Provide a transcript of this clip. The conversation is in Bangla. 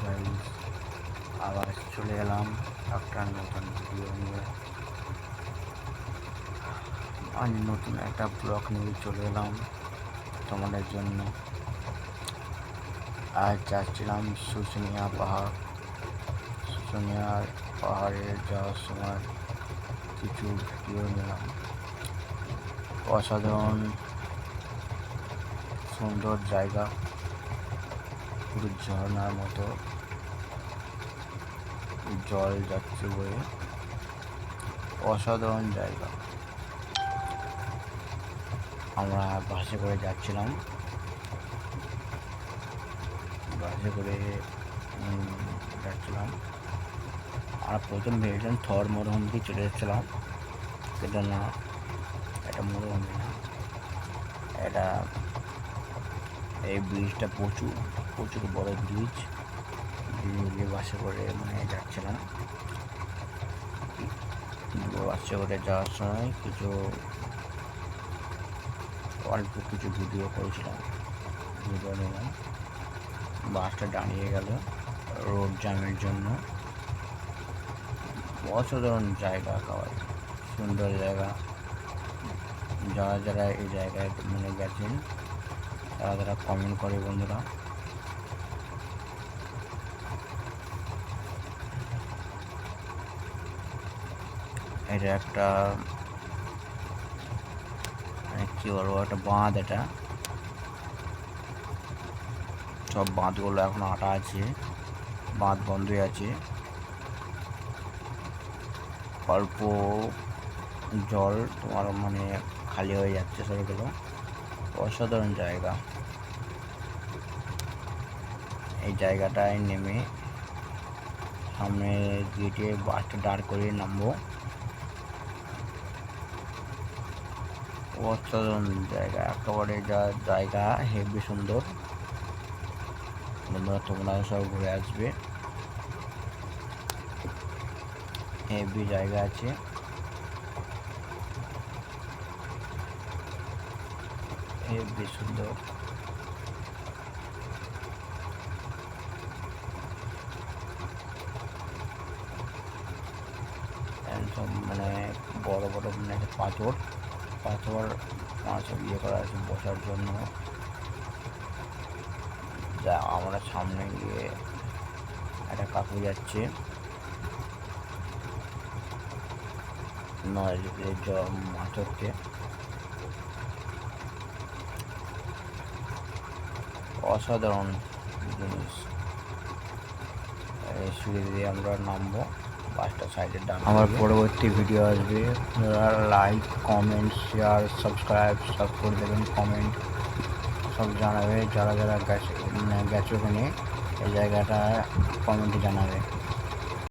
গাইস, আবার চলে এলাম একটা নতুন ভিডিও নিয়ে। আমি নতুন একটা ব্লগ নিয়ে চলে এলাম তোমাদের জন্য। আজ যাচ্ছিলাম শুশুনিয়া পাহাড়। শুশুনিয়া পাহাড়ে যাওয়ার সময় কিছু ভিডিও নিলাম। অসাধারণ সুন্দর জায়গা, পুরো ঝর্ণার মতো জল যাচ্ছে বয়ে, অসাধারণ জায়গা। আমরা বাসে করে যাচ্ছিলাম, আর প্রথম ভেবেছিলাম থর মরুভূমিতে চলে এসেছিলাম, কিন্তু না, এটা মরুভূমি না, এটা এই ব্রিজটা প্রচুর বড় ব্রিজ। বাসে করে যাচ্ছিলাম। বাসে করে যাওয়ার সময় অল্প কিছু ভিডিও করেছিলাম, ভিডিও নিলাম। বাসটা দাঁড়িয়ে গেল রোড জ্যামের জন্য। অসাধারণ জায়গা, একেবারে সুন্দর জায়গা। যারা এই জায়গায় গেছেন তারা কমেন্ট করে বন্ধুরা। এটা একটা কি বলবো, একটা বাঁধ। এটা সব বাঁধগুলো এখন আটা আছে, বাঁধ বন্ধই আছে। অল্প জল তোমার খালি হয়ে যাচ্ছে সবগুলো। অসাধারণ জায়গা। এই জায়গাটায় নেমে সামনে গেটে বাসটা দাঁড় করে নামবো। অসাধারণ জায়গা, একেবারে জায়গা হেবি সুন্দর। তোমরা সব ঘুরে আসবে, হেবি জায়গা আছে। হেবি সুন্দর। বড় বড় পাথর মাছ করা আছে বসার জন্য। যা আমরা সামনে গিয়ে একটা কাকু যাচ্ছে মাছ ধরতে। অসাধারণ জিনিস। এই সিঁড়ি দিয়ে আমরা নামবো, বাসটা সাইডের ডান। আমার পরবর্তী ভিডিও আসবে, লাইক, কমেন্ট, শেয়ার, সাবস্ক্রাইব সব করে দেবেন। কমেন্ট সব জানাবে, যারা গেছে ওখানে এই জায়গাটা কমেন্টে জানাবে।